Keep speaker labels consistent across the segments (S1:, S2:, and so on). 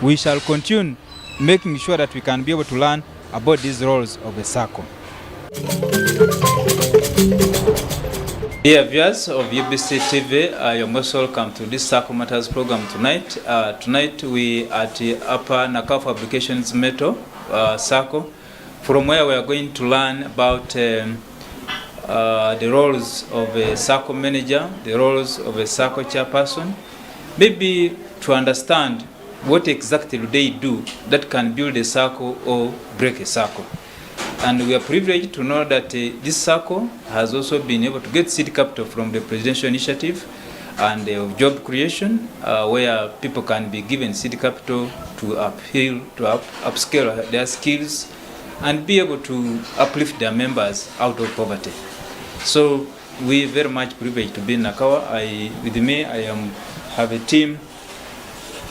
S1: we shall continue making sure that we can be able to learn about these roles of a SACCO.
S2: Dear viewers of UBC TV, you're most welcome to this SACCO Matters program tonight. Tonight we at Upper Nakawa Fabrications Metal SACCO, from where we are going to learn about the roles of a SACCO manager, the roles of a SACCO chairperson, maybe to understand what exactly do they do that can build a SACCO or break a SACCO. And we are privileged to know that this SACCO has also been able to get seed capital from the presidential initiative and job creation, where people can be given seed capital to upscale their skills and be able to uplift their members out of poverty. So we very much privileged to be in Nakawa. With me, I have a team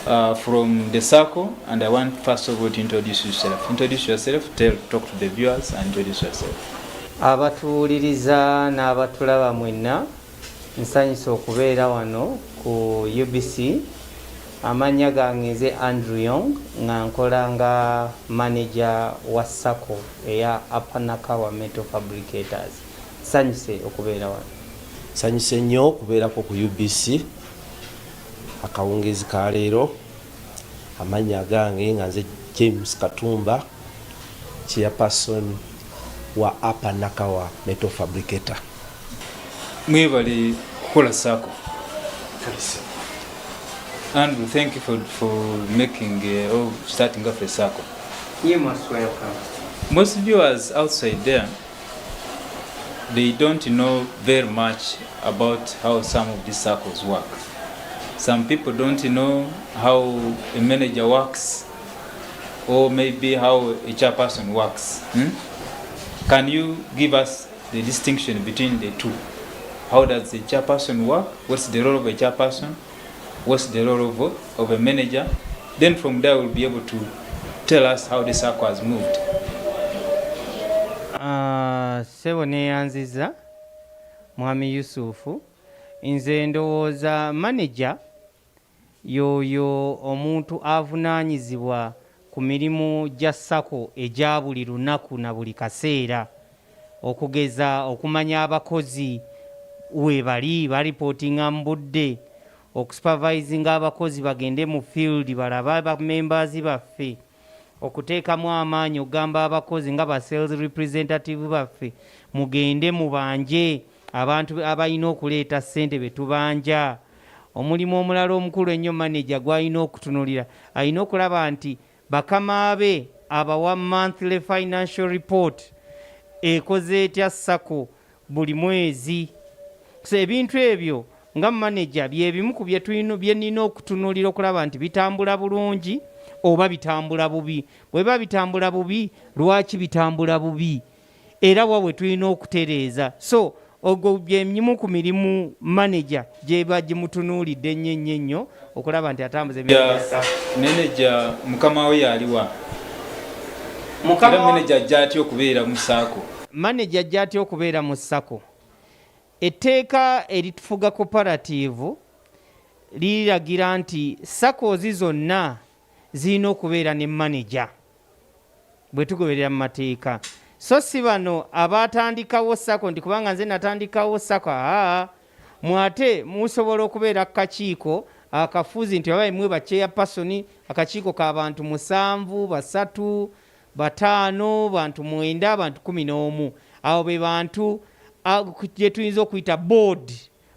S2: from the SACCO, and I want first of all to introduce yourself. Introduce yourself, talk to the viewers and introduce yourself.
S3: Abatuuliriza n'abatulaba mwenna, nsanyuse okubeera wano ku UBC. Amannya gange nze Andrew Young, nga nkola nga manager wa SACCO eya Upper Nakawa Metal Fabricators. Nsanyuse okubeera wano.
S4: Nsanyuse nnyo okubeerako ku UBC. Akawungezi ka leero, amanya gange nga nze James Katumba, chairperson wa Upper Nakawa Metal Fabricator.
S2: Mwebale kukola SACCO. Andrew, thank you for making or starting off a SACCO.
S3: You most welcome.
S2: Most viewers outside there, they don't know very much about how some of these SACCOs work. Some people don't know how a manager works, or maybe how a chairperson works. Can you give us the distinction between the two? How does the chairperson work? What's the role of a chairperson? What's the role of a manager? Then from there we'll be able to tell us how the SACCO has moved.
S3: Sebo neyanziza Mwami Yusufu, nze ndowooza manager yoyo omuntu avunaanyizibwa ku mirimu gya SACCO egya buli lunaku na buli kaseera, okugeza okumanya abakozi we bali baripootinga mu budde, okusupervisinga abakozi bagende mu field balabe ba members baffe, okuteekamu amaanyi ogamba abakozi nga ba sales representative baffe mugende mubanje abantu abalina okuleeta ssente betubanja. Omulimu omulala omukulu ennyo manager gw'alina okutunulira, alina okulaba nti bakama be abawa monthly financial report ekoze etya SACCO buli mwezi. So ebintu ebyo nga manager byebimu ku bye nina okutunulira okulaba nti bitambula bulungi oba bitambula bubi. Bweba bitambula bubi, lwaki bitambula bubi, era wawe tulina okutereeza. So ogwo byemyimu ku mirimu manager gyeba gimutunuulidde nnyo okulaba nti atambuza emirimu.
S2: Manager mukama we yaliwa. Manager ajja atya okubeera mu SACCO?
S3: Manager ajja atya okubeera mu SACCO? Etteeka eritufuga cooperative liragira nti SACCOs zonna zirina okubeera ne manager bwe tugoberera mu mateeka. So si bano abatandikawo SACCO nti kubanga nze natandikawo SACCO, mwate musobola okubeera kakiiko akafuzi nti abaye mwe ba chairperson, akakiiko ka bantu 7, 3, 5, bantu 9, bantu 11. Abo be bantu gye tuyinza okuyita board,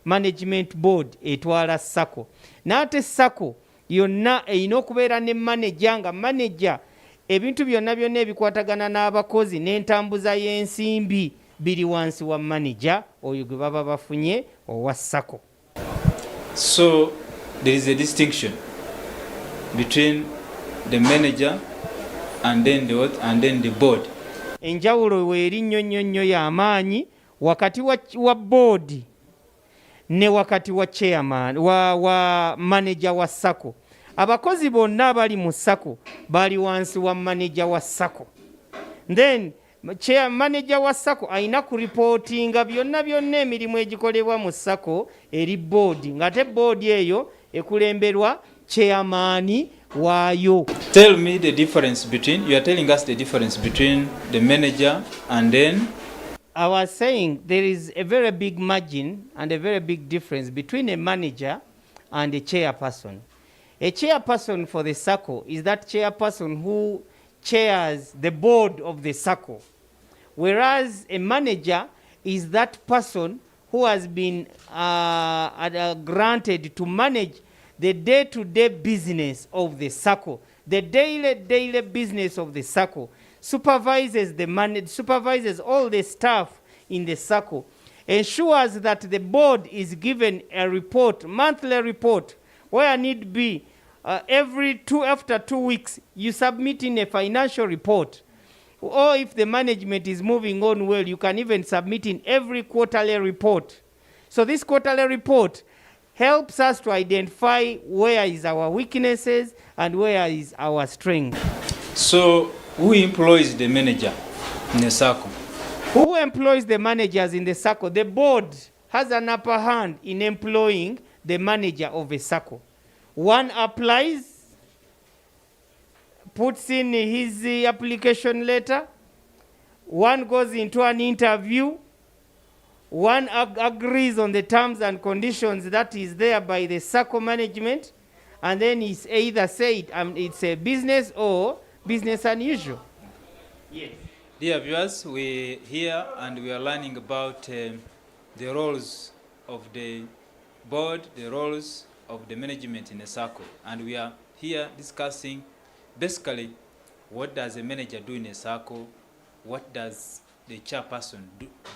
S3: management board etwala SACCO. N'ate SACCO yonna erina okubeera ne manager, nga manager ebintu byonna ebikwatagana n'abakozi n'entambuza y'ensimbi biri wansi wa manager oyo gwe baba bafunye owa SACCO.
S2: So there is a distinction between the manager and then the board.
S3: Enjawulo weeri nnyo y'amaanyi wakati wa board ne wakati wa chairman wa manager wa SACCO. Abakozi bonna abali mu SACCO bali wansi wa manager wa SACCO. Then manager wa SACCO alina ku reportinga byonna emirimu egikolebwa mu SACCO eri board, ng'ate board eyo ekulemberwa chairman waayo.
S2: Tell me the difference between, you are telling us the difference between the manager and then?
S3: I was saying there is a very big margin and a very big difference between a manager and a chairperson. A chairperson for the SACCO is that chairperson who chairs the board of the SACCO, whereas a manager is that person who has been granted to manage the day-to-day business of the SACCO, the daily business of the SACCO, supervises supervises all the staff in the SACCO, ensures that the board is given a report, monthly report, where need be after 2 weeks you submit in a financial report, or if the management is moving on well, you can even submit in every quarterly report. So this quarterly report helps us to identify where is our weaknesses and where is our strength.
S2: So who employs the manager in the SACCO?
S3: Who employs the managers in the SACCO? The board has an upper hand in employing the manager of a SACCO. One applies, puts in his application letter, one goes into an interview, one agrees on the terms and conditions that is there by the SACCO management, and then it's either said it's a business or business unusual. Yes.
S2: Dear viewers, we're here and we are learning about the roles of the board, the roles of the management in a SACCO, and we are here discussing basically what does a manager do in a SACCO, what does the chairperson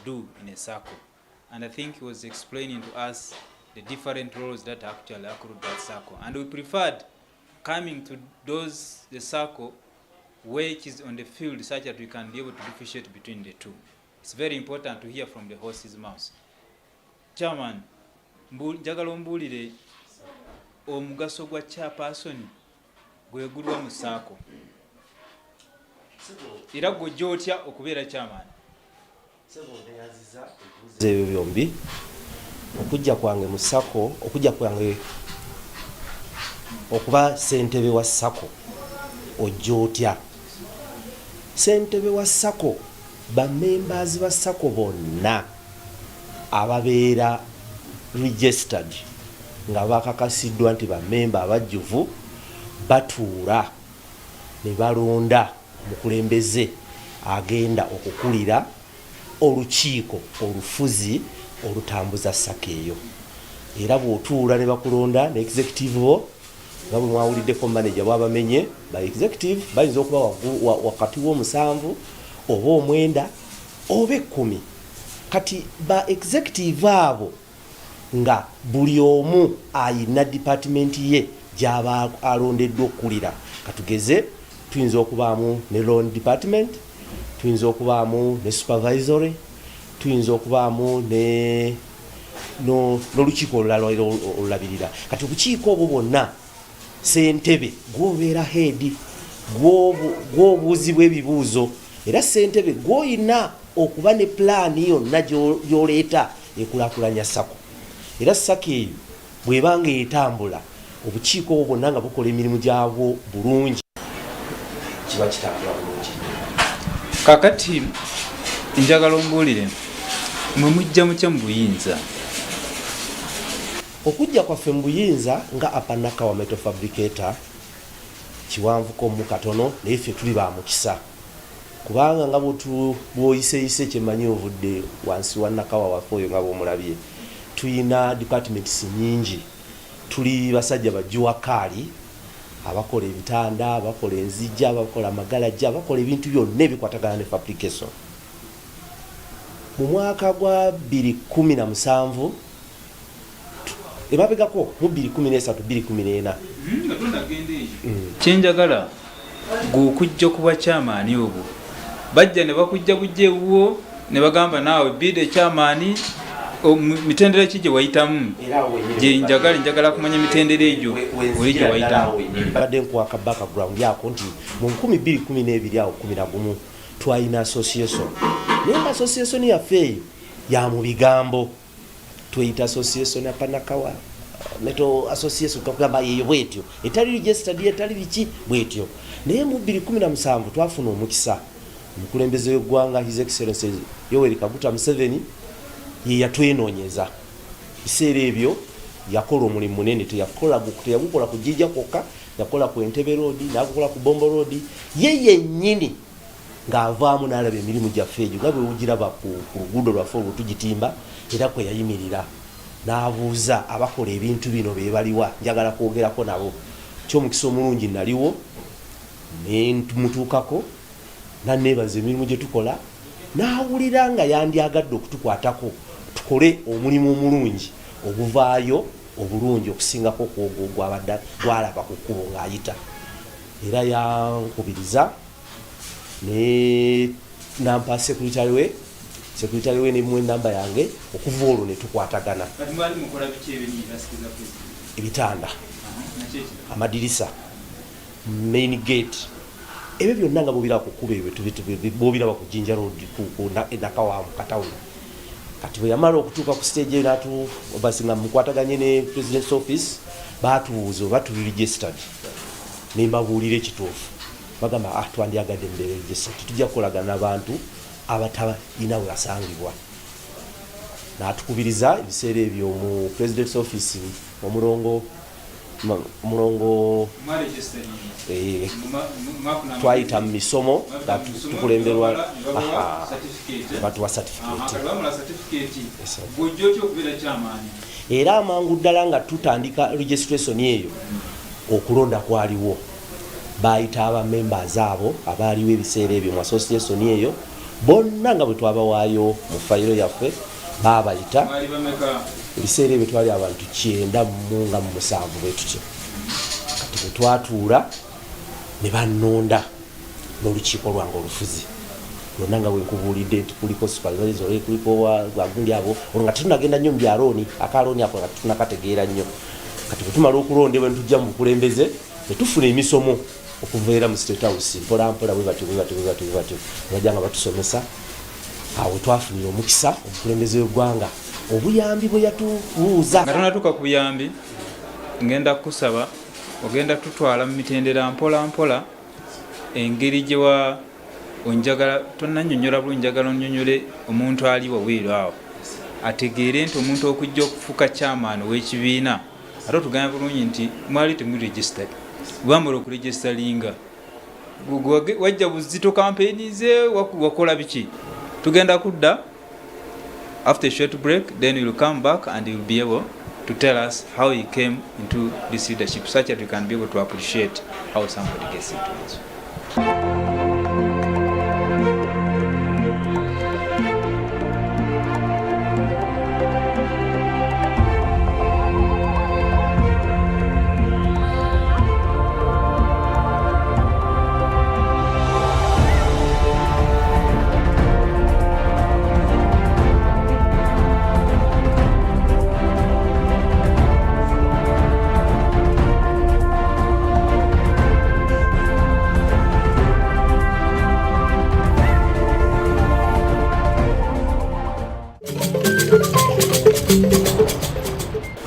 S2: do in a SACCO, and I think he was explaining to us the different roles that actually accrued at SACCO, and we preferred coming to the SACCO which is on the field such that we can be able to differentiate between the two. It's very important to hear from the horse's mouth. Chairman, njagala ombulire omugaso gwa chairperson gwegulwa mu SACCO. Era gojja otya okubeera chairman?
S4: Ebyo byombi okujja kwange mu SACCO, okujja kwange okuba ssentebe wa SACCO ojja otya? Ssentebe wa SACCO bamembers ba SACCO bonna ababeera registered nga bakakasiddwa nti bamemba abajjuvu batuula ne balonda omukulembeze agenda okukulira olukiiko olufuzi olutambuza SACCO eyo. Era bw'otuula ne bakulonda ne executive bo nga bwe mwawuliddeko manager bw'abamenye, ba executive bayinza okuba wakati w'omusanvu oba omwenda oba 10. Kati ba executive abo nga buli omu ayina department ye gy'aba alondeddwa okukulira. Katugeze tuyinza okubaamu ne loan department, tuyinza okubaamu ne supervisory, tuyinza okubaamu n'olukiiko olulala olulabirira. Kati obukiiko obwo bwonna ssentebe gw'obeera head gw'obuuzibwa ebibuuzo, era ssentebe gw'oyina okuba ne pulaani yonna gy'oleeta ekulaakulanya SACCO. Era SACCO eyo bw'ebanga etambula obukiiko obwo bwonna nga bukola emirimu gyabwo bulungi, kiba kitambula bulungi.
S2: Kakati njagala ombuulire mwe mujja mutya mu buyinza?
S4: Okujja kwaffe mu buyinza nga apanaka wa metal fabricator kiwanvuko mu katono, naye ffe tuli ba mukisa kubanga nga bw'oyiseyise kyemanyi ovudde wansi wa Nakawa waffe oyo nga bw'omulabye, tuyina departments nyingi. Tuli basajja bajjuwakaali abakola ebitanda, abakola enzijja, abakola amagalajja, abakola ebintu byonna ebikwatagana ne fabrication. Mu mwaka gwa 2017 emabegako mu 2013 2014
S2: kyenjagala gw'okujja kuba kyamaani obwo bajja ne bakujja bujja ewuwo ne bagamba naawe bide kyamaani mitendera ki gye wayitamu? Njagala kumanya mitendera egyo oli gye wayitamu.
S4: Badde nkwaka background yako nti mu 2012 awo 11 twalina association, naye association yaffe eyo ya mu bigambo, tuyita association ya Panakawa metal association kakugamba yeyo bwetyo etali registered etali biki bwetyo naye mu 2017 twafuna omukisa omukulembeze w'eggwanga His Excellency Yoweri Kaguta Museveni ye yatwenoonyeza biseera ebyo yakola omulimu munene teyagukola ku Jjija kwokka yakola ku Entebbe Road n'agukola ku Bombo Road ye yennyini ng'avaamu n'alaba emirimu gyaffe egyo nga bwe wugiraba ku luguudo lwaffe olwotugitimba era kwe yayimirira n'abuuza abakola ebintu bino be baliwa njagala kwogerako nabo ky'omukisa omulungi naliwo ne mutuukako nanneebaza emirimu gye tukola n'awulira nga yandyagadde okutukwatako tukole omulimu omulungi oguvaayo obulungi okusingako kwogwo gwabadde gwalaba ku kkubo ng'ayita era yankubiriza ne nampa sekuritale we ne muwe namba yange okuva olwo ne tukwatagana ebitanda amadirisa main gate ebyo byonna nga bobiraba ku kkubo ebyo bobiraba ku Jinja Road Nakawa mu katawuni kati bwe yamala okutuuka ku stage basinga mukwataganye ne President's Office batubuuza oba tuli registered ne mbabuulira ekituufu bagamba twandyagadde mbeere registered tujja kukolagana n'abantu abatalina we basangibwa n'atukubiriza ebiseera ebyo mu President's Office omulongo twayita mu misomo tukulemberwa batuwa certificate era amangu ddala nga tutandika registration eyo okulonda kwaliwo bayita abamembers abo abaaliwo ebiseera ebyo mu association eyo bonna nga bwe twabawaayo mu fayiro yaffe babayita ebiseera ebyo twali abantu 9 nga mu 7 bwe tutyo kati bwe twatuula ne bannonda n'olukiiko lwange olufuzi lwonna nga bwenkubuulidde nti kuliko supervisor kuliko wagundi abo olwo nga tetunagenda nnyo mu byalooni akalooni ako nga tetunakategeera nnyo kati bwe tumala okulondebwa ne tujja mu bukulembeze ne tufuna emisomo okuva era mu State House mpolampola bwe batyo bajja nga batusomesa awo twafunira omukisa omukulembeze w'eggwanga obuyambi bwe yatubuuza
S2: nga tonatuuka ku buyambi ngenda kusaba ogenda tutwala mu mitendera mpola engeri gye onjagala tonnannyonnyola bulungi njagala onnyonnyole omuntu ali wabweru awo ategeere nti omuntu okujja okufuuka chairman w'ekibiina ate otuganya bulungi nti mwali temuregistered bwamala okuregistaringa wajja buzito campaignize wakola biki tugenda kudda after a short break then you'll come back and you'll be able to tell us how you came into this leadership such that we can be able to appreciate how somebody gets into it.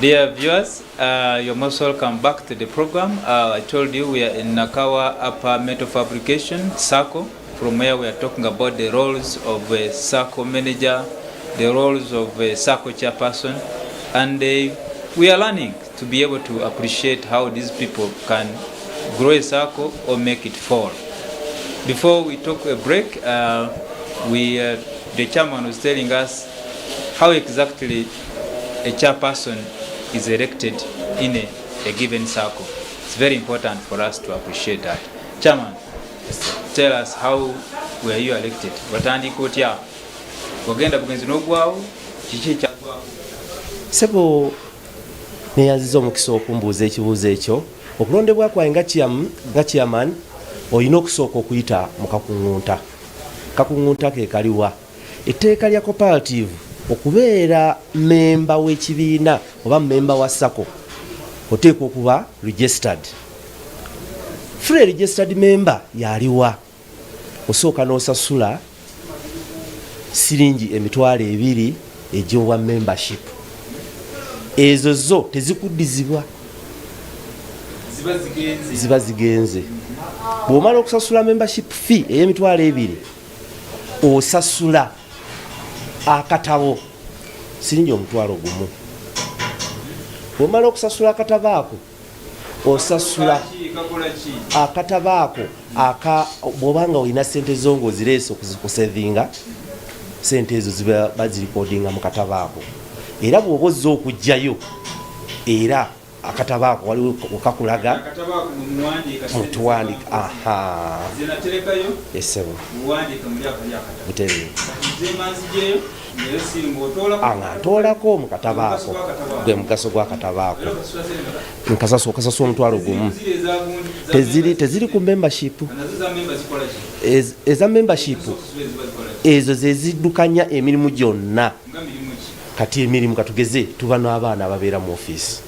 S2: Dear viewers, you're most welcome back to the program. I told you we are in Nakawa Upper Metal Fabrication, SACCO, from where we are talking about the roles of a SACCO manager, the roles of a SACCO chairperson, and we are learning to be able to appreciate how these people can grow a SACCO or make it fall. Before we took a break, the chairman was telling us how exactly a chairperson is elected in a given SACCO. It's very important for us to appreciate that. Chairman, tell us how were you elected? Watandika otya? Ogenda bugenzi n'ogwawo kiki kyagwawo?
S4: Sebo neyanziza omukisa okumbuuza ekibuuzo ekyo. Okulondebwa kwange nga chairman olina okusooka okuyita mu kakuŋŋunta. Kakuŋŋunta ke kaliwa. Etteeka lya cooperative okubeera memba w'ekibiina oba memba wa SACCO oteekwa okuba registered. Free registered member yaliwa osooka n'osasula siringi emitwalo 2 egy'obwa membership. ezo zo tezikuddizibwa, ziba zigenze. Bw'omala okusasula membership fee ey'emitwalo 2 osasula akatabo siringi omutwalo gumu. Bw'omala okusasula akatabo ako osasula akatabo ako bw'obanga olina sente zo ng'ozireese okusevinga, sente ezo ziba bazirikodinga mu katabo ako. Era bw'oba ozze okugjayo era akatabo ako waliwo okakulaga mutuwandika. Esebo butere nga ntoolako mu katabo ako, gwe mugaso gw'akatabo ako. Okasasula omutwalo gumu. Teziri ku membership. Eza membership ezo ze ziddukanya emirimu gyonna. Kati emirimu katugeze tuba n'abaana ababeera mu ofiisi,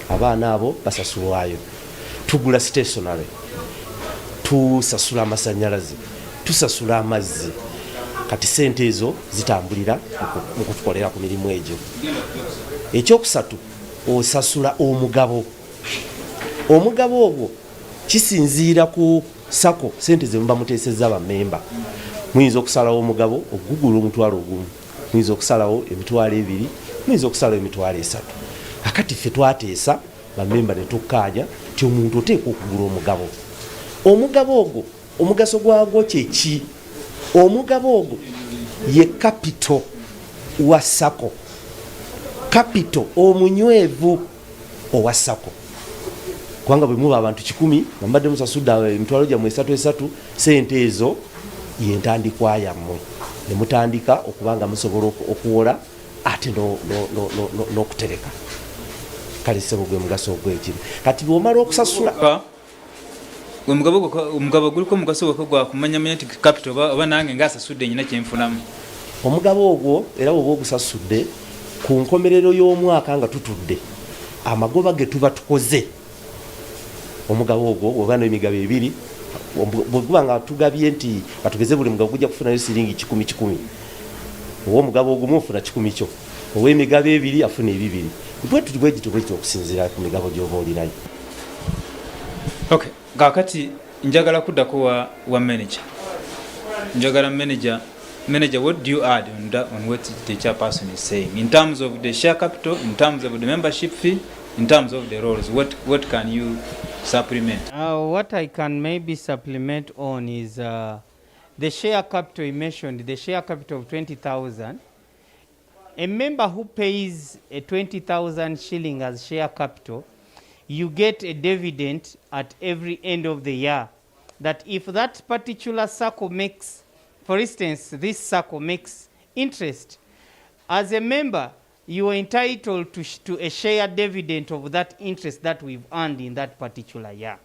S4: abaana abo basasulwayo. Tugula stationary, tusasula amasanyalaze, tusasula amazzi. Kati sente ezo zitambulira mu kutukolera ku mirimu egyo. Ekyokusatu, osasula omugabo. Omugabo ogwo kisinziira ku SACCO, sente ze muba muteesezza bammemba. Muyinza okusalawo omugabo ogugula omutwalo ogumu, muyinza okusalawo emitwalo 2, muyinza okusalawo emitwalo 3. Akati ffe twateesa bammemba ne tukkaanya nti omuntu oteeka okugula omugabo. Omugabo ogwo omugaso gwagwo kyeki? Omugabo ogwo ye capital wa SACCO, capital omunywevu owa SACCO. Kubanga bwe muba abantu 10 mbadde musasudde emitwalo gyammwe 3 sente ezo ye ntandikwa yammwe, ne mutandika okubanga musobola okuwola ate n'okutereka. Kale sebo gwe mugaso ogw'ekibi. Kati bw'omala okusasula
S2: omugabo guliko omugaso gwa kumanyamanya nti capital oba nange ngaasasudde nyina kyenfunamu.
S4: Omugabo ogwo era bw'oba ogusasudde ku nkomerero y'omwaka nga tutudde amagoba ge tuba tukoze, omugabo ogwo bw'oba n'emigabo 2 bweguba nga tugabye nti katugeze buli mugabo gujja kufunayo siringi 10 oba omugabo ogumu ofuna 10 kyo, ow'emigabo 2 afuna 2. bwetutyo okusinziira ku migabo gy'oba olinayo.
S2: Okay, kakati njagala kuddako wa manager. Njagala manager, what do you add on what the chairperson is saying in terms of the share capital, in terms of the membership fee, in terms of the roles? What can you supplement?
S3: What I can maybe supplement on is the share capital you mentioned, the share capital of 20,000. A member who pays a 20,000 shilling as share capital, you get a dividend at every end of the year. That if that particular SACCO makes, for instance, this SACCO makes interest, as a member, you are entitled to a share dividend of that interest that we've earned in that particular year.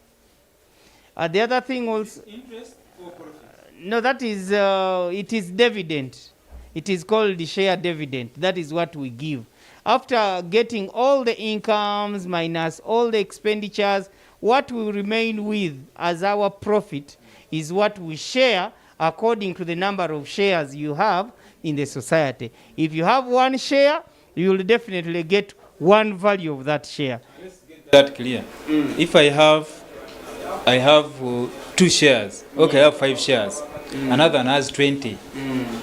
S3: The other thing also... Interest or profit? No, that is, it is dividend. It is called the share dividend. That is what we give. After getting all the incomes minus all the expenditures, what we remain with as our profit is what we share according to the number of shares you have in the society. If you have 1 share, you will definitely get 1 value of that share.
S2: Let's get that clear. If I have 2 shares, okay, I have 5 shares. Another one has 20.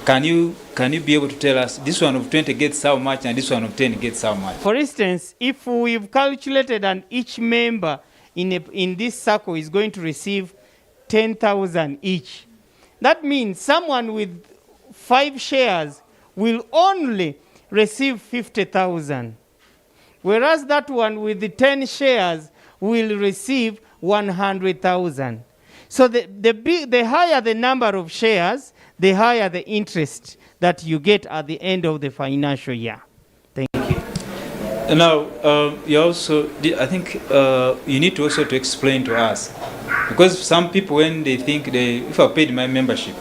S2: Can you be able to tell us this one of 20 gets how much and this one of 10 gets how much?
S3: For instance, if we've calculated and each member in this SACCO is going to receive 10,000 each, that means someone with 5 shares will only receive 50,000, whereas that one with the 10 shares will receive 100,000. So the higher the number of shares, the higher the interest that you get at the end of the financial year. Thank you.
S2: Now, you also, I think you need to also to explain to us, because some people, when they think if I paid my membership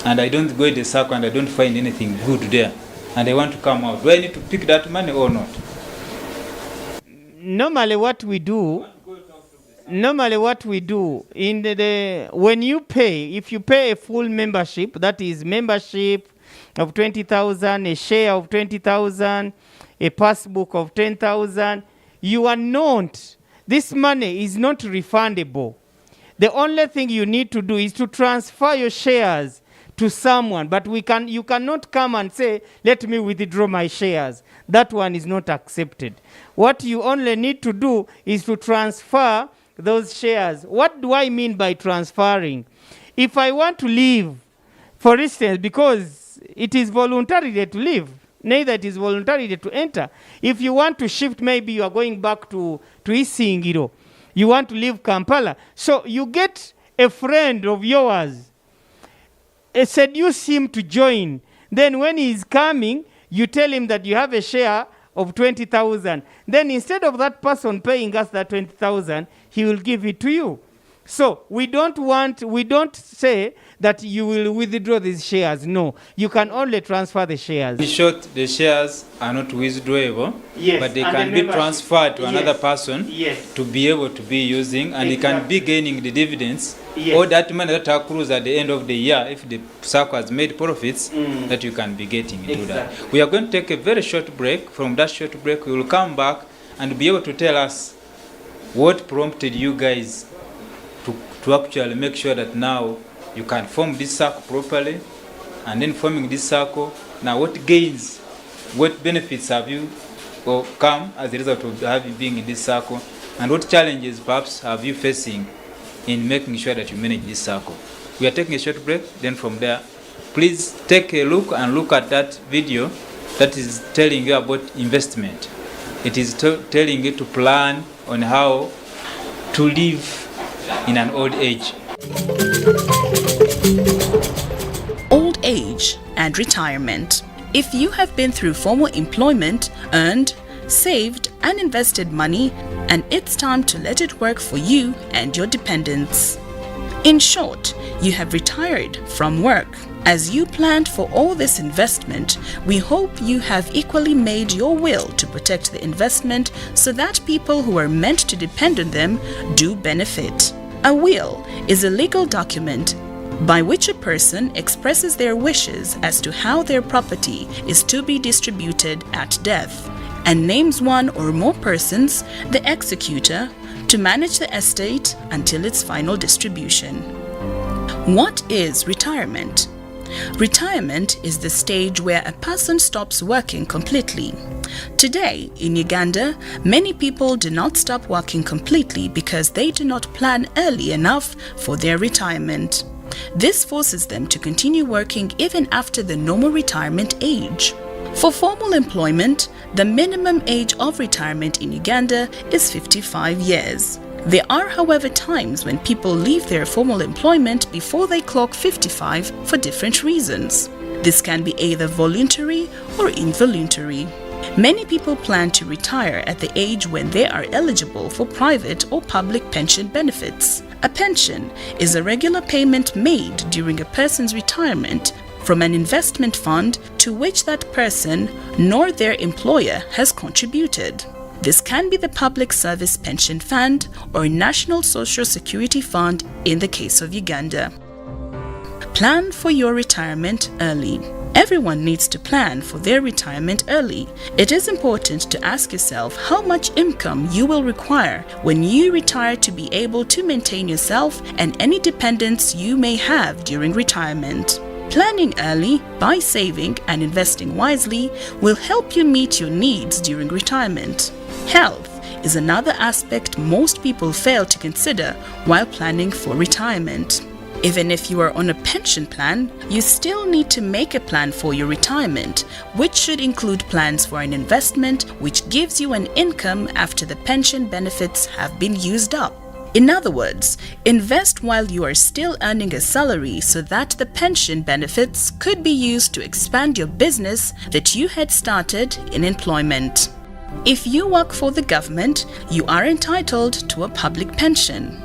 S2: and I don't go to the SACCO and I don't find anything good there and I want to come out, do I need to pick that money or not?
S3: Normally what we do in when you pay, if you pay a full membership, that is membership, of 20,000, a share of 20,000, a passbook of 10,000, you are not, this money is not refundable. The only thing you need to do is to transfer your shares to someone, but you cannot come and say, let me withdraw my shares. That one is not accepted. What you only need to do is to transfer those shares. What do I mean by transferring? If I want to leave, for instance, because it is voluntary to leave, neither it is voluntary to enter. If you want to shift, maybe you are going back to Isingiro. You want to leave Kampala. So you get a friend of yours, seduce him to join. Then when he is coming, you tell him that you have a share of 20,000. Then instead of that person paying us that 20,000, he will give it to you. So we don't say that you will withdraw these shares. No, you can only transfer the shares.
S2: In short, the shares are not withdrawable,
S3: yes,
S2: but they can be transferred to another person to be able to be using, and he can be gaining the dividends, or that money that accrues at the end of the year, if the SACCO has made profits, that you can be getting into that. We are going to take a very short break. From that short break, we will come back and be able to tell us what prompted you guys to actually make sure that now you can form this SACCO properly, and then forming this SACCO, now what gains, what benefits have you come as a result of having being in this SACCO, and what challenges perhaps have you facing in making sure that you manage this SACCO. We are taking a short break, then from there, please take a look at that video that is telling you about investment. It is telling you to plan on how to live in an old age.
S5: Old age and retirement. If you have been through formal employment, earned, saved and invested money, and it's time to let it work for you and your dependents. In short, you have retired from work. As you planned for all this investment, we hope you have equally made your will to protect the investment so that people who are meant to depend on them do benefit. A will is a legal document by which a person expresses their wishes as to how their property is to be distributed at death, and names one or more persons, the executor, to manage the estate until its final distribution. What is retirement? Retirement is the stage where a person stops working completely. Today, in Uganda, many people do not stop working completely because they do not plan early enough for their retirement. This forces them to continue working even after the normal retirement age. For formal employment, the minimum age of retirement in Uganda is 55 years. There are, however, times when people leave their formal employment before they clock 55 for different reasons. This can be either voluntary or involuntary. Many people plan to retire at the age when they are eligible for private or public pension benefits. A pension is a regular payment made during a person's retirement from an investment fund to which that person nor their employer has contributed. This can be the Public Service Pension Fund or National Social Security Fund in the case of Uganda. Plan for your retirement early. Everyone needs to plan for their retirement early. It is important to ask yourself how much income you will require when you retire to be able to maintain yourself and any dependents you may have during retirement. Planning early by saving and investing wisely will help you meet your needs during retirement. Health is another aspect most people fail to consider while planning for retirement. Even if you are on a pension plan, you still need to make a plan for your retirement, which should include plans for an investment which gives you an income after the pension benefits have been used up. In other words, invest while you are still earning a salary so that the pension benefits could be used to expand your business that you had started in employment. If you work for the government, you are entitled to a public pension.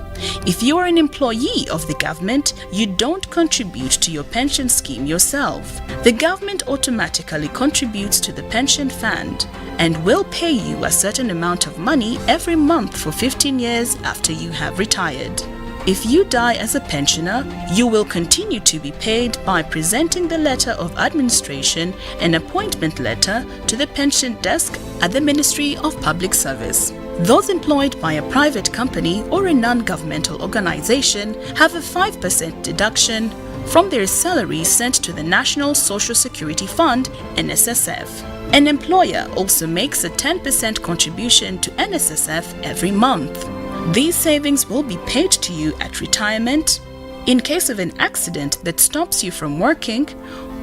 S5: If you are an employee of the government, you don't contribute to your pension scheme yourself. The government automatically contributes to the pension fund and will pay you a certain amount of money every month for 15 years after you have retired. If you die as a pensioner, you will continue to be paid by presenting the letter of administration and appointment letter to the pension desk at the Ministry of Public Service. Those employed by a private company or a non-governmental organization have a 5% deduction from their salary sent to the National Social Security Fund, NSSF. An employer also makes a 10% contribution to NSSF every month. These savings will be paid to you at retirement, in case of an accident that stops you from working,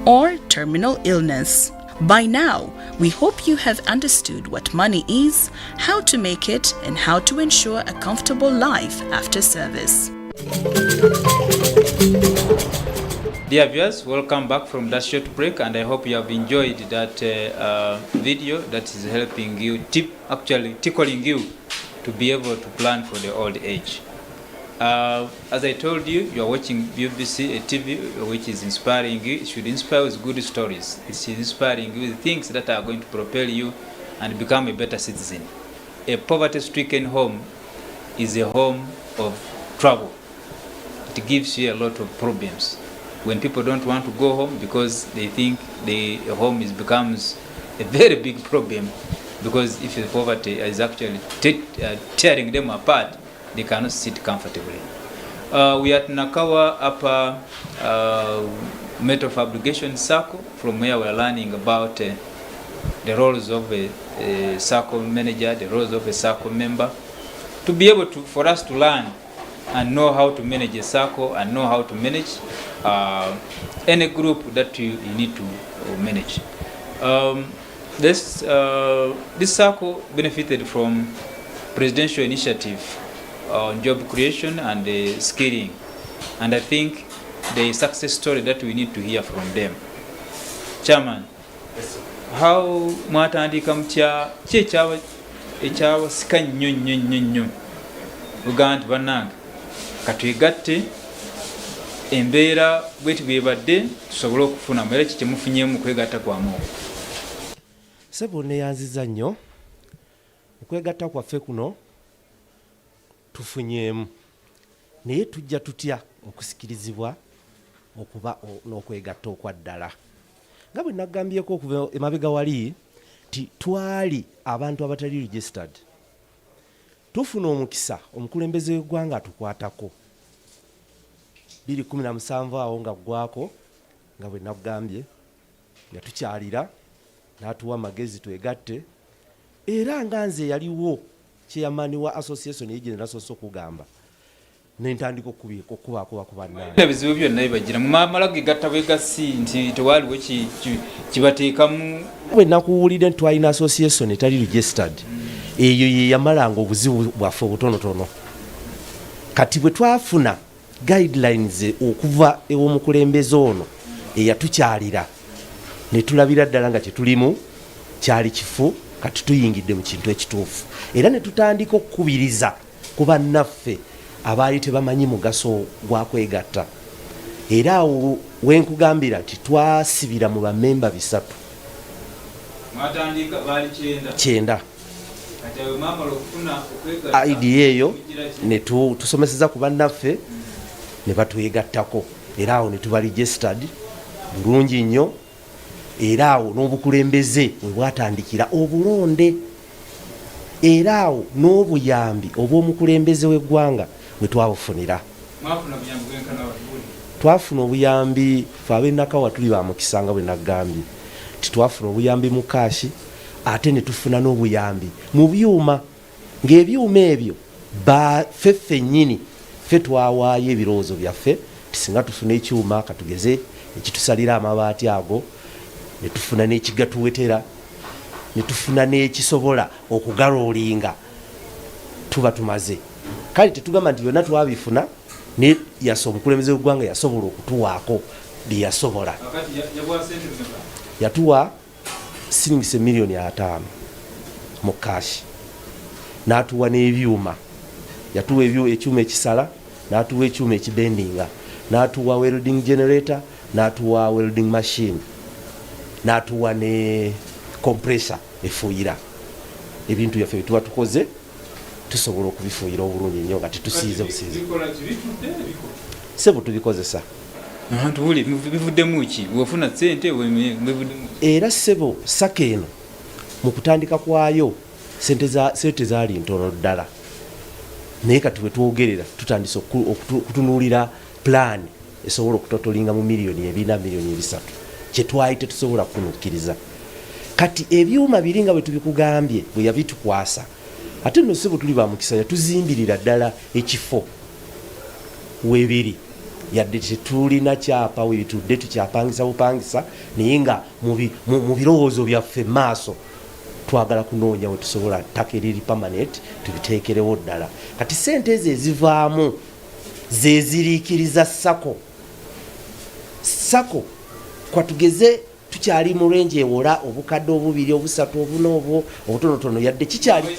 S5: or terminal illness. By now, we hope you have understood what money is, how to make it, and how to ensure a comfortable life after service.
S2: Dear viewers, welcome back from that short break, and I hope you have enjoyed that video that is helping you, tickling you to be able to plan for the old age. As I told you, you are watching BBC, a TV which is inspiring you. It should inspire with good stories. It should inspire you with things that are going to propel you and become a better citizen. A poverty-stricken home is a home of trouble. It gives you a lot of problems. When people don't want to go home because they think the home becomes a very big problem, because if the poverty is actually tearing them apart, they cannot sit comfortably. We are at Nakawa Upper Metal Fabrication SACCO, from where we are learning about the roles of a SACCO manager, the roles of a SACCO member, to be able to, for us to learn and know how to manage a SACCO and know how to manage any group that you need to manage. This SACCO benefited from presidential initiative on job creation and skilling, and I think the success story that we need to hear from them. Chairman, how mwatandika mutya ki ekyawasika nnyo uga nti bannange katwegatte embeera bweti bwebadde tusobole okufunamu era ki kyemufunyeemu kwegatta kwamu?
S4: Sebo neyanziza nnyo okwegatta kwaffe kuno tufunyeemu, naye tujja tutya okusikirizibwa okuba n'okwegatta okwa ddala. Nga bwe nagambyeko okuva emabega wali ti twali abantu abatali registered, tufuna omukisa omukulembeze w'eggwanga atukwatako 2017 awo nga gwako, nga bwe nagambye yatukyalira n'atuwa amagezi twegatte, era nga nze yaliwo chairman wa association y'egenda nasoose okugamba n'entandika okubaako bakubannange.
S2: Ebizibu byonna bibagira mu mamala gegatta bwegasi nti tewaliwo kibateekamu.
S4: Bwe nakuwulira nti twalina association etali registered, eyo ye yamalanga obuzibu bwaffe obutonotono. Kati bwe twafuna guidelines okuva ew'omukulembeze ono eyatukyalira, ne tulabira ddala nga kyetulimu kyali kifu, kati tuyingidde mu kintu ekituufu, era ne tutandika okukubiriza ku bannaffe abaali tebamanyi mugaso gwa kwegatta. Era awo wenkugambira nti twasibira mu bamemba 3.
S2: Mwatandika baali
S4: 9.
S2: Kati ayo mamala okufuna okwegatta
S4: idea eyo ne tusomeseza ku bannaffe ne batwegattako, era awo ne tuba registered bulungi nnyo. Era awo n'obukulembeze bwe bwatandikira obulonde, era awo n'obuyambi obw'omukulembeze w'eggwanga bwe twabufunira. Twafuna obuyambi fe ab'Enakawa tuli ba mukisa nga bwe nagambye, twafuna obuyambi mu kaashi, ate ne tufuna n'obuyambi mu byuma, ng'ebyuma ebyo ffeffe nnyini ffe twawaayo ebirowoozo byaffe tisinga tufuna ekyuma katugeze ekitusalira amabaati ago, ne tufuna n'ekigatuwetera, ne tufuna n'ekisobola okugaloolinga, tuba tumaze. Kale tetugamba nti byonna twabifuna, ne omukulembeze w'eggwanga yasobola okutuwaako bye yasobola. Yatuwa siringise $5,000,000 mu kaashi, n'atuwa n'ebyuma. Yatuwa ekyuma ekisala, n'atuwa ekyuma ekibendinga, n'atuwa welding generator, n'atuwa welding machine, n'atuwa ne compressor efuuyira. Ebintu byaffe bye tuba tukoze tusobola okubifuuyira obulungi nnyo nga tetusiize busiizi. Sebo tubikozesa.
S2: Tuli bivuddemu ki? Wofuna ssente bivuddemu.
S4: Era sebo SACCO eno mu kutandika kwayo sente zaali ntono ddala. Naye kati bwe twogerera tutandise okutunuulira plan esobola okutotolinga mu miliyoni 4 miliyoni 3 kye twali tetusobola kunukkiriza. Kati ebyuma biri nga bwe tubikugambye bwe yabitukwasa ate nno sebo tuli ba mukisa yatuzimbirira ddala ekifo webiri yadde tetulina kyapa webitudde tukyapangisa bupangisa naye nga mu birowoozo byaffe maaso twagala kunoonya we tusobola ttaka eriri permanent tubiteekerewo ddala. Kati sente ezo ezivaamu zeziriikiriza SACCO kwatugeze tukyali mu lenje ewola obukadde obubiri obusatu obuna obwo obutonotono yadde kikyali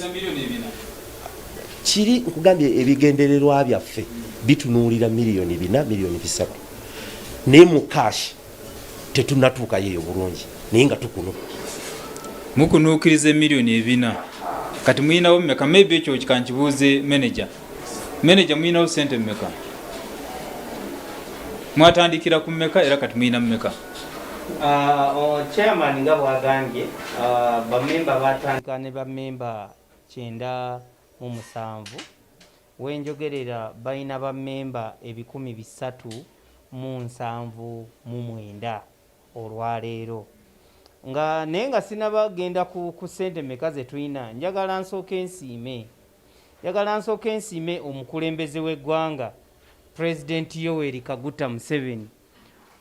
S4: kiri nkugambye ebigendererwa byaffe bitunuulira miliyoni 4 miliyoni 3 naye mu cash tetunatuukayo eyo bulungi naye nga tukunu
S2: mukunuukiriza miliyoni 4 kati muyinawo mmeka? Maybe ekyo kikankibuuze manager muyinawo sente mmeka? Mwatandikira ku mmeka era kati muyina mmeka?
S3: Chairman nga bwagambye bamemba batandika ne bamemba 97 wenjogerera balina bamemba 379 olwaleero nga naye nga sinabagenda ku sente meka ze tulina. Njagala nsooka ensiime omukulembeze w'eggwanga President Yoweri Kaguta Museveni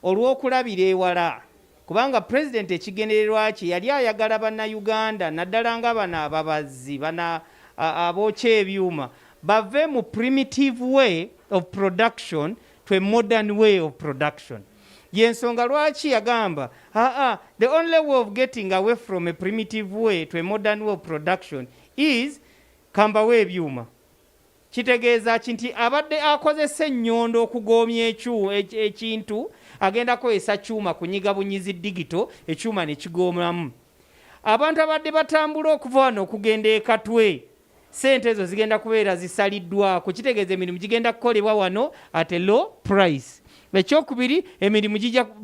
S3: olw'okulabira ewala, kubanga President ekigendererwa kye yali ayagala bannayuganda naddala nga bano ababazi bana abookya ebyuma bave mu primitive way of production to a modern way of production. Yensonga lwaki yagamba the only way of getting away from a primitive way to a modern way of production is kambawo ebyuma. Kitegeeza nti abadde akozesa ennyondo okugoomya ekintu agenda kozesa kyuma kunyiga bunyizi digito ekyuma ne kigoomamu. Abantu abadde batambula okuva wano okugenda ekatwe sente ezo zigenda kubeera zisaliddwako. Kitegeeza emirimu gigenda kukolebwa wano at a low price. Ekyokubiri emirimu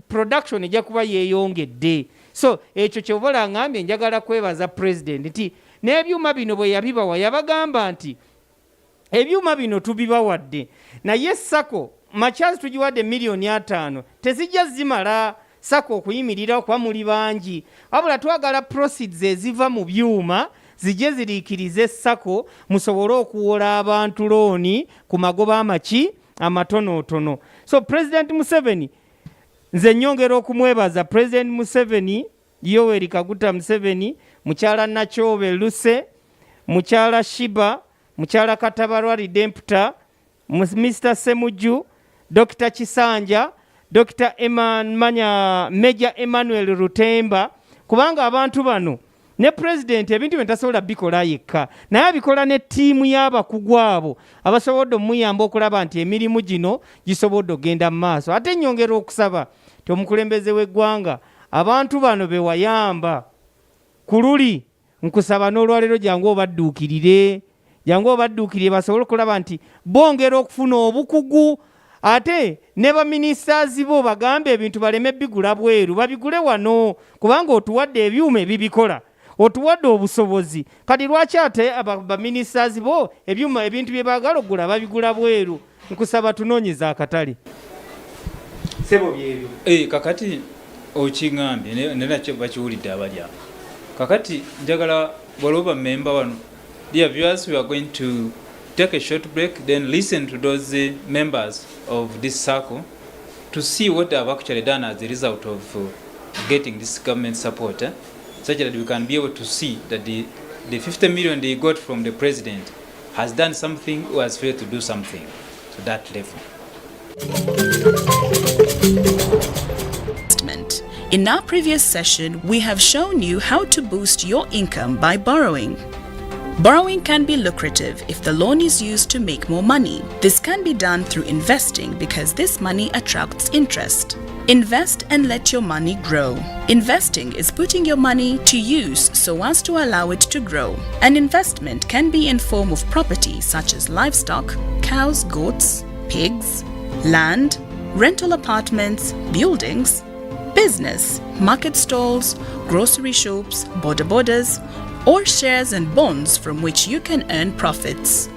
S3: production ejja kuba yeeyongedde. So ekyo kyobola ngambye njagala kwebaza President nti n'ebyuma bino bwe yabibawa yabagamba nti ebyuma bino tubibawadde naye SACCO makyazi tugiwadde miliyoni 5 tezijja zimala SACCO okuyimirira okuba muli bangi, wabula twagala proceeds eziva mu byuma zijje ziriikirize SACCO musobole okuwola abantu looni ku magoba amatonotono. So President Museveni nze nyongera okumwebaza President Museveni, Yoweri Kaguta Museveni, mukyala Nakyobe Luse, mukyala Shiba, mukyala Katabarwa Redempta, Mr. Semuju, Dr. Kisanja, Dr. Major Emmanuel Rutemba, kubanga abantu bano ne President ebintu bentasobola bikola yekka naye abikola ne ttiimu y'abakugu abo abasobodde omuyamba okulaba nti emirimu gino gisobodde ogenda mu maaso. Ate nnyongera okusaba ti omukulembeze w'eggwanga abantu bano be wayamba ku luli nkusaba n'olwaleero jangu obadduukirire basobole okulaba nti bongera okufuna obukugu. Ate ne baministers bo bagambe ebintu baleme bigula bweru babigule wano kubanga otuwadde ebyuma ebibikola otuwadde obusobozi. Kati lwaki ate baministers bo ebyuma ebintu bye baagala okugula babigula bweru? Nkusaba tunoonyeza akatale sebo byebyo.
S2: Kakati okingambye nenakyo bakiwulidde abalya. Kakati njagala waliwo member wano. Dear viewers, we are going to take a short break, then listen to those members of this SACCO to see what they have actually done as a result of getting this government support, such that we can be able to see that the 50 million they got from the president has done something or has failed to do something to that level.
S5: In our previous session, we have shown you how to boost your income by borrowing. Borrowing can be lucrative if the loan is used to make more money. This can be done through investing because this money attracts interest. Invest and let your money grow. Investing is putting your money to use so as to allow it to grow. An investment can be in form of property such as livestock, cows, goats, pigs, land, rental apartments, buildings, business, market stalls, grocery shops, borders, or shares and bonds from which you can earn profits.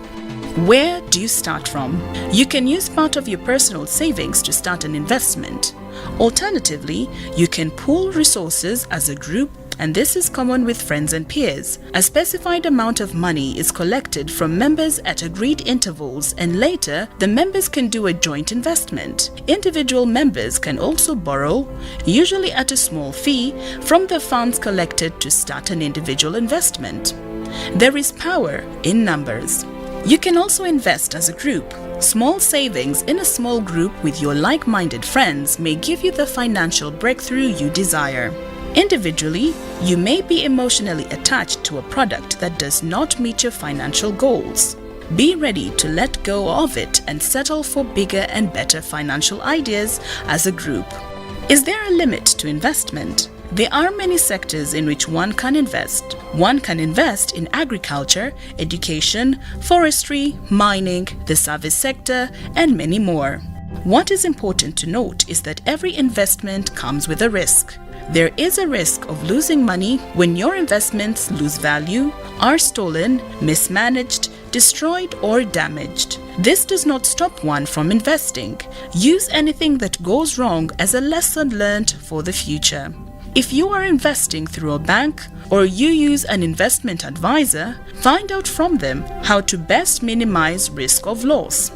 S5: Where do you start from? You can use part of your personal savings to start an investment. Alternatively, you can pool resources as a group, and this is common with friends and peers. A specified amount of money is collected from members at agreed intervals, and later the members can do a joint investment. Individual members can also borrow, usually at a small fee, from the funds collected to start an individual investment. There is power in numbers. You can also invest as a group. Small savings in a small group with your like-minded friends may give you the financial breakthrough you desire. Individually, you may be emotionally attached to a product that does not meet your financial goals. Be ready to let go of it and settle for bigger and better financial ideas as a group. Is there a limit to investment? There are many sectors in which one can invest. One can invest in agriculture, education, forestry, mining, the service sector, and many more. What is important to note is that every investment comes with a risk. There is a risk of losing money when your investments lose value, are stolen, mismanaged, destroyed, or damaged. This does not stop one from investing. Use anything that goes wrong as a lesson learned for the future. If you are investing through a bank or you use an investment advisor, find out from them how to best minimize risk of loss.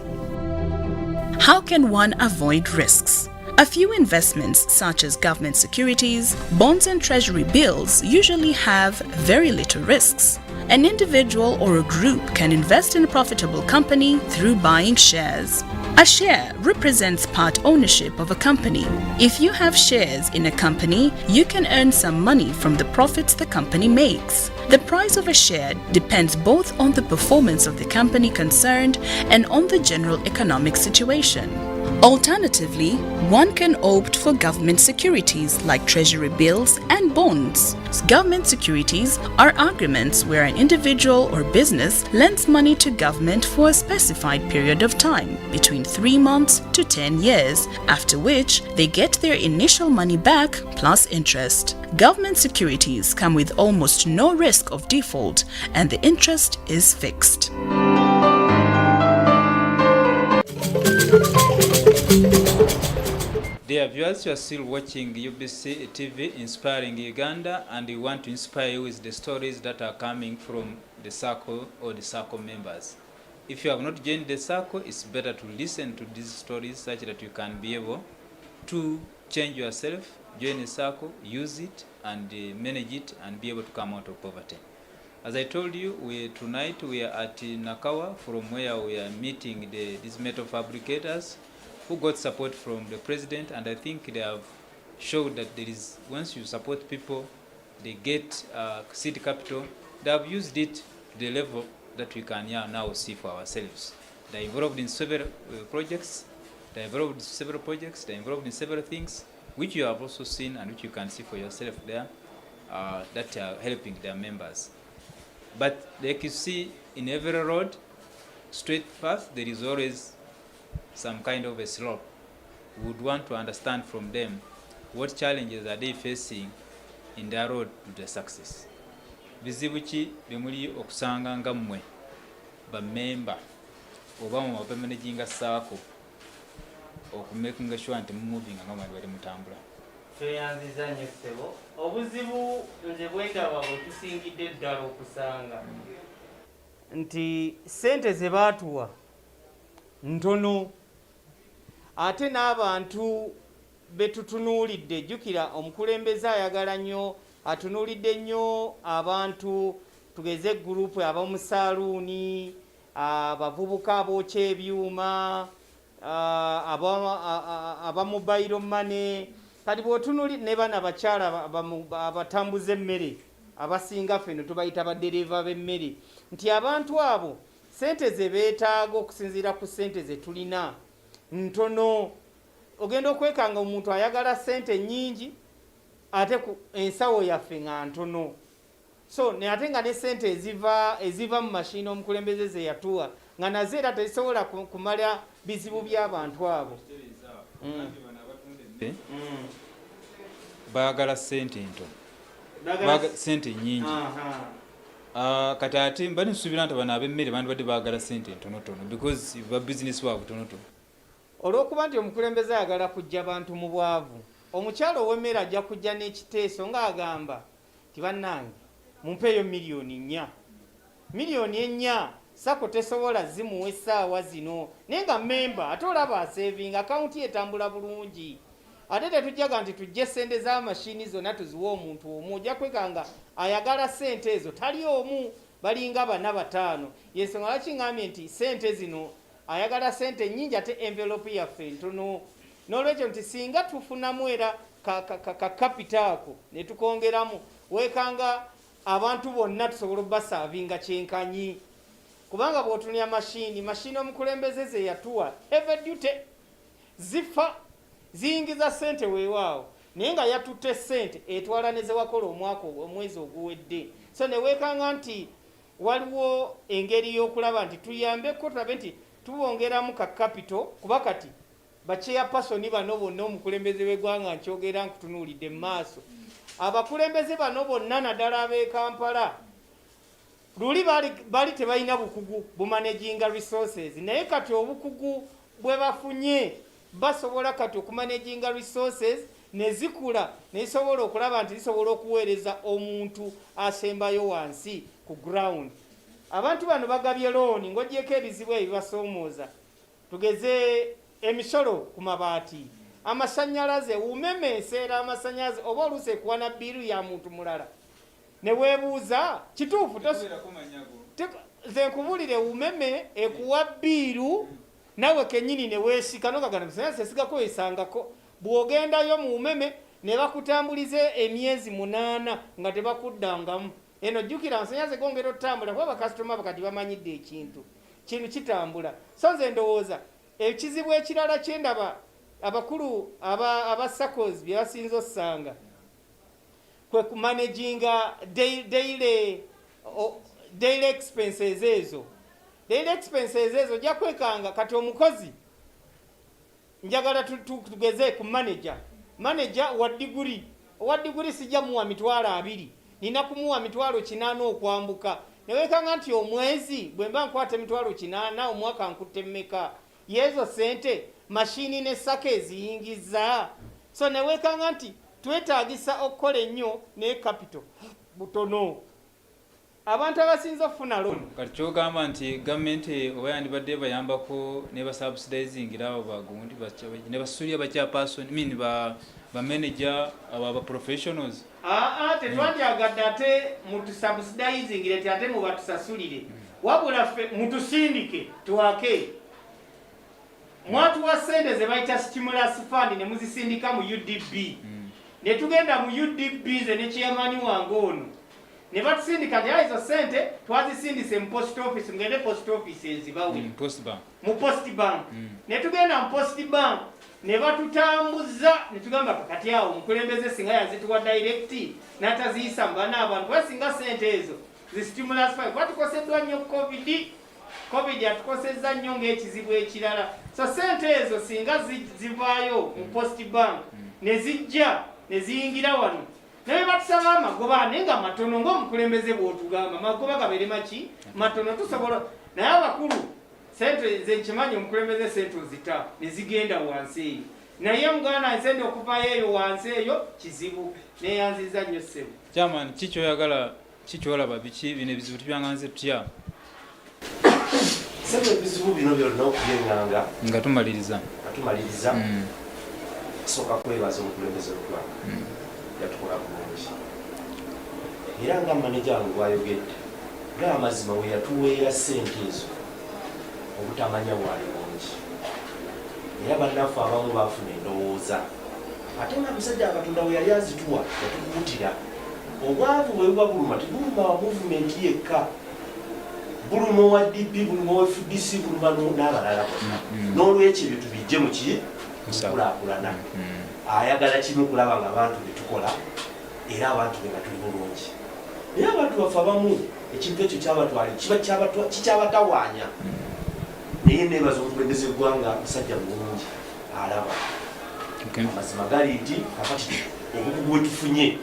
S5: How can one avoid risks? A few investments such as government securities, bonds and treasury bills usually have very little risks. An individual or a group can invest in a profitable company through buying shares. A share represents part ownership of a company. If you have shares in a company, you can earn some money from the profits the company makes. The price of a share depends both on the performance of the company concerned and on the general economic situation. Alternatively, one can opt for government securities like treasury bills and bonds. Government securities are agreements where an individual or business lends money to government for a specified period of time, between 3 months to 10 years, after which they get their initial money back plus interest. Government securities come with almost no risk of default, and the interest is fixed.
S2: Dear viewers, you are still watching UBC TV Inspiring Uganda, and we want to inspire you with the stories that are coming from the SACCO or the SACCO members. If you have not joined the SACCO, it's better to listen to these stories such that you can be able to change yourself, join a SACCO, use it and manage it and be able to come out of poverty. As I told you, tonight we are at Nakawa, from where we are meeting these metal fabricators who got support from the president, and I think they have showed that there is, once you support people, they get seed capital. They have used it to the level that we can now see for ourselves. They are involved in several projects. They are involved in several projects. They are involved in several things, which you have also seen and which you can see for yourself there, that are helping their members. But like you see, in every road, straight path, there is always some kind of a slope. We would want to understand from them what challenges are they facing in their road to the success. Bizibu ki bemuli okusanga nga mmwe ba member oba mu managing SACCO okumakinga sure nti moving nga mwali bali mutambula.
S3: Tweyanziza nnyo ssebo. Obuzibu nze bwetaba bwe tusingidde ddala okusanga nti ssente ze baatuwa ntono, ate n'abantu betutunuulidde. Jjukira omukulembeze ayagala nnyo, atunuulidde nnyo abantu, tugeze gurupu ab'omusaaluuni, abavubuka abookya ebyuma, aba mobile money, kati bw'otunuulidde ne bana bakyala abatambuza emmere abasinga ffeno tubayita badereva b'emmere nti abantu abo sente ze beetaaga okusinziira ku sente ze tulina ntono. Ogenda okwekanga omuntu ayagala sente nnyingi ate ku ensawo yaffe nga ntono. So ne ate nga ne sente eziva mu mashini omukulembeze ze yatuwa nga nazo era tezisobola kumala bizibu by'abantu abo.
S1: Baagala sente ntono, sente nyingi. Kati ate mba nisuubira nti bano ab'emmere bandibadde baagala sente ntonotono because ba bizinesi waabwe tonotono.
S3: Olw'okuba nti omukulembeze ayagala kujja bantu mu bwavu, omukyalo ow'emmere ajja kujja n'ekiteeso ng'agamba nti bannange mumpeeyo miliyoni 4 SACCO tesobola zimuwa essaawa zino naye nga memba ate olaba asevinga akawunti etambula bulungi. Ate tetujjaga nti tujje sente z'amashini zonna tuziwa omuntu omu, ojja kwekanga ayagala sente ezo tali omu, balinga 4-5. Yensonga lwaki ngambye nti sente zino ayagala sente nnyingi ate envelope yaffe ntono. N'olwekyo nti singa tufunamu era kapitaako ne tukongeramu weekanga abantu bonna tusobola obbasaavinga kyenkanyi. Kubanga bw'otunya mashini omukulembeze ze yatuwa heavy duty zifa ziyingiza sente weewaawo naye nga yatutte sente etwala ne ze wakola omwezi oguwedde. So ne weekanga nti waliwo engeri y'okulaba nti tuyambeko tulabe nti tubongeramu ka capital kuba kati bachairpersoni bano bonna omukulembeze w'eggwanga nkyogera nkutunuulidde mu maaso abakulembeze bano bonna naddala ab'e Kampala luli bali tebalina bukugu bumanaginga resources naye kati obukugu bwe bafunye basobola kati okumanaginga resources ne zikula ne zisobola okulaba nti zisobola okuweereza omuntu asembayo wansi ku ground. Abantu bano bagabye looni ng'ogyeko ebizibu ebibasoomooza tugeze emisolo ku mabaati, amasannyalaze, umeme enseera amasannyalaze oba oluusi ekuwa na bbiiru ya muntu mulala ne weebuuza kituufu ze nkubulire umeme ekuwa bbiiru nawe kennyini ne weesika nogagana amasannyalaze esigako esangako bw'ogendayo mu umeme ne bakutambulize emyezi 8 nga tebakuddangamu. Eno jjukira amasannyalaze gongera otambula kuba bakasitoma bakati bamanyidde ekintu kitambula. So nze ndowooza ekizibu ekirala kyendaba abakulu aba SACCOs bye basinza ossanga kwe kumanaginga daily expenses ezo. Daily expenses ezo ojja kwekanga kati omukozi njagala tugeze ku manager wa diguri sijja muwa mitwalo 2 nina kumuwa mitwalo 8 okwambuka newekanga nti omwezi bwe mba nkwata mitwalo 8 omwaka nkutte mmeka yezo sente mashini ne SACCO eziyingiza. So newekanga nti twetaagisa okukola ennyo ne capital butono abantu abasinza okufuna loan.
S1: Kati kyogamba nti gavumenti oba yandibadde bayambako ne basubsidizing abo bagundi ne basuulira bachairperson ba manager aba professionals.
S3: Tetwandyagadde ate mutusubsidizing leti ate mubatusasulire wabula ffe mutusindike tuwake mwatuwa sente ze bayita stimulus fund ne muzisindika mu UDB ne tugenda mu UDB ze ne chairman wange ono ne batusindika nti ezo sente twazisindise mu post office ngende post office ezibawe mu post bank ne tugenda mu post bank ne batutambuza ne tugamba kati awo omukulembeze singa yazituwa direct n'ataziyisa mu bana abantu basinga sente ezo zi stimulus fund kwatukoseddwa nnyo covid atukosezza nnyo ng'ekizibu ekirala. So sente ezo singa zivaayo mu post bank ne zijja ne ziyingira wano naye batusaba amagoba naye nga matono ng'omukulembeze bw'otugamba amagoba gabeere maki matono tusobola naye abakulu sente ze nkimanyi omukulembeze sente ozita ne zigenda wansi eyo naye muganda ensente okuvayo eyo wansi eyo kizibu neyanziza nnyo ssebo.
S1: Chairman kikyoyagala kikyolaba biki bino ebizibu tubyanganze tutya
S4: sebo ebizibu bino byonna okubyenganga
S1: nga tumaliriza
S4: soka kwebaza omukulembeze w'eggwanga yatukola bulungi era nga maneja wange bw'ayogedde ng'amazima we yatuweera sente ezo obutamanya bwali bungi era bannaffe abamu baafuna endowooza ate nga musajja akatonda we yali azituwa yatukuutira obwavu bwe buba buluma tebuluma wa movement yekka, buluma owa DP, buluma owa FDC, buluma n'abalala. N'olwekyo ebyo tubijje mu ki mukulaakulana. Ayagala kimu kulaba nga abantu be tukola era abantu be nga tuli bulungi. Naye abantu bafe abamu ekintu ekyo kikyabatawaanya. Naye neebaza omukulembeze w'eggwanga musajja mulungi alaba. Amazima gali nti kakati obukugu bwe tufunye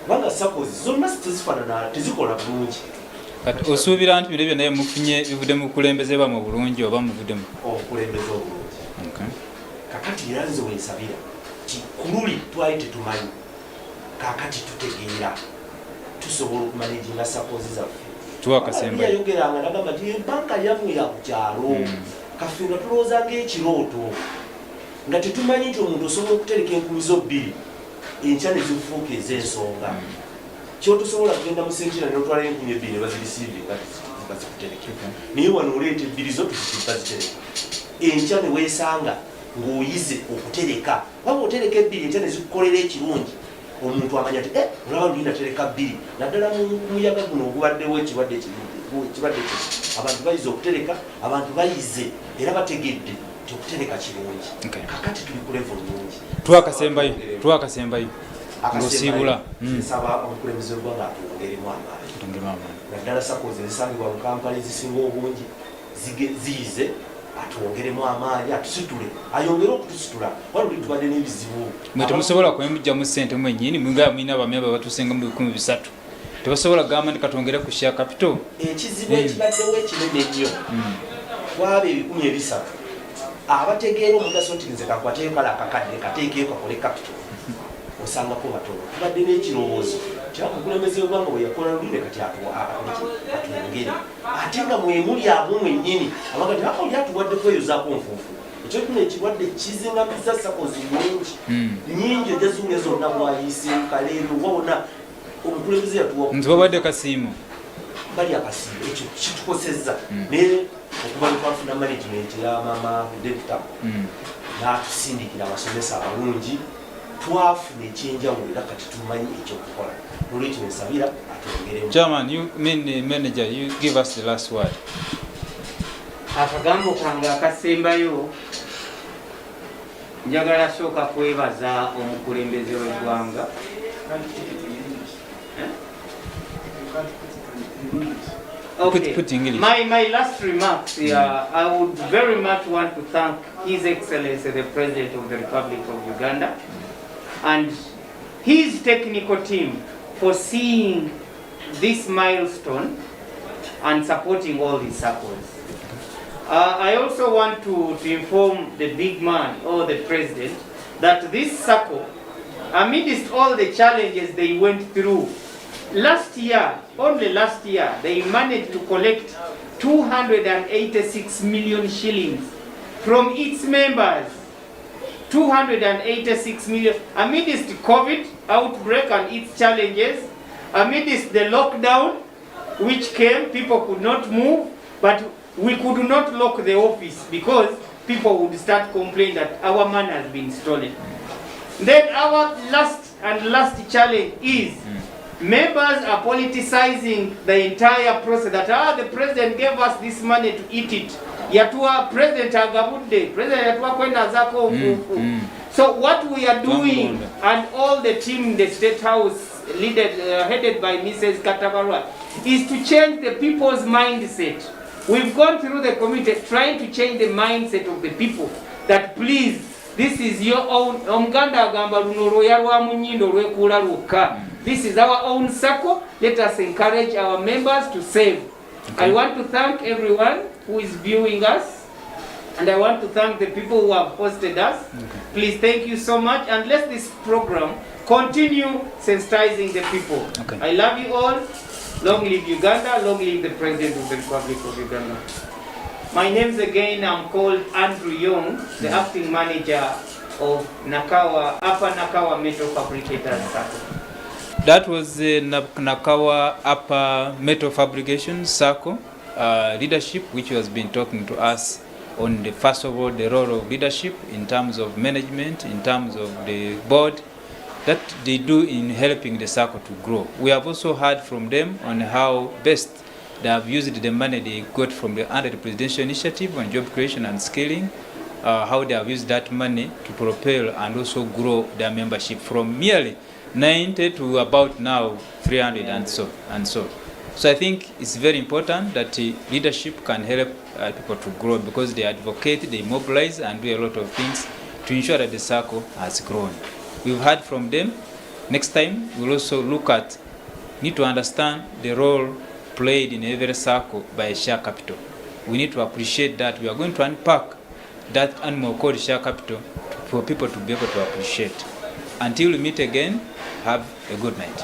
S4: kubanga SACCOs zonna tezifaanana, tezikola bulungi.
S2: Kati osuubira nti bino byonna bye mufunye bivudde mu bukulembeze bwa mu bulungi oba muvuddemu
S4: obukulembeze obulungi? Kakati era nze weensabira ti kululi twali tetumanyi, kakati tutegeera tusobola okumanaginga SACCOs zaffe. Yayogeranga nagamba nti banka yammwe ya ku kyalo kaffe nga tulowooza ng'ekirooto nga tetumanyi nti omuntu osobola okutereka enkumi zo 2 enkya ne zifuuka ez'ensonga. Kyotosobola kugenda mu sentira n'otwala enkumi 2 ne bazirisiive nga bazikutereke, naye wano oleeta 2 zo tuzitereka enkya ne weesanga ng'oyize okutereka. Waba otereka 2 enkya ne zikukolera ekirungi, omuntu amanya nti olaba luli natereka 2 naddala mu muyaga guno ogubaddewo ekirwadde abantu bayize okutereka, abantu bayize era bategedde nti okutereka kirungi. Kakati tuli ku level nnungi.
S2: twakasembayo ng'osiibula
S4: nsaba omukulembeze w'eggwanga atwongeremu amaanyi. Naddala SACCOs ezisangibwa mu kampala ezisinga obungi ziyize, atwongeremu amaanyi, atusitule, ayongere okutusitula. Waluli tubadde n'ebizibu.
S2: mwe temusobola kwemujjamu ssente mwennyini nga mulina abamemba batusenga mu 300 tebasobola kugamba nti katwongere ku share capital.
S4: Ekizibu ekibaddewo ekinene ennyo twaba 300 abategeera omugaso nti nze kakwateyo kale akakadde kateekeyo kakole capital osangako batono. Tubadde n'ekirowoozo kyamukulembeze w'eggwanga bwe yakola lulime kati atwongere ate nga mwemuli abo mwennyini abaga nti oli atuwadde kweyozaako nfuufu. Ekyo kino ekirwadde kizingamiza SACCOs nyingi ejaziwunya zonna bwayise kaleero wabona omukulembeze yatuwa
S2: nti babadde kasiimo
S4: bali akasiimo. Ekyo kitukosezza naye okuba twafuna management ya mama deputa n'atusindikira abasomesa abalungi, twafuna ekyenjawulo era kati tumanyi ekyokukola. Nolwekyo nsabira atwongeremu.
S2: Chairman, you mean the manager, you give us the last word.
S3: Akagambo kange akasembayo njagala sooka kwebaza omukulembeze w'eggwanga. Okay.
S2: Put English.
S3: My last remarks here, I would very much want to thank His Excellency the President of the Republic of Uganda and his technical team for seeing this milestone and supporting all the SACCOs. I also want to inform the big man or the President that this SACCO, amidst all the challenges they went through, last year, only last year, they managed to collect 286 million shillings from its members. 286 million amidst COVID outbreak and its challenges, amidst the lockdown which came, people could not move, but we could not lock the office because people would start complaining that our money has been stolen. Then our last challenge is members are politicizing the entire process that the president gave us this money to eat it. Yatua president agabudde, president yatua kwenda zako mfufu. So what we are doing and all the team in the State House headed by Mrs. Katabarwa is to change the people's mindset. We've gone through the community trying to change the mindset of the people that please, this is your own. This is our own SACCO. Let us encourage our members to save. Okay. I want to thank everyone who is viewing us, and I want to thank the people who have hosted us. Okay. Please, thank you so much, and let this program continue sensitizing the people. Okay. I love you all. Long live Uganda, long live the President of the Republic of Uganda. My name's again, I'm called Andrew Young, the acting manager of Nakawa, Upper Nakawa Metal Fabricators SACCO.
S2: That was Nakawa Upper Metal Fabrication SACCO leadership, which has been talking to us on the, first of all, the role of leadership in terms of management, in terms of the board, that they do in helping the SACCO to grow. We have also heard from them on how best they have used the money they got from under the Presidential Initiative on Job Creation and Scaling, how they have used that money to propel and also grow their membership from merely 90 to about now 300 and so. So I think it's very important that leadership can help people to grow, because they advocate, they mobilize and do a lot of things to ensure that the SACCO has grown. We've heard from them. Next time we'll also need to understand the role played in every SACCO by share capital. We need to appreciate that. We are going to unpack that animal called share capital for people to be able to appreciate. Until we meet again, have a good night.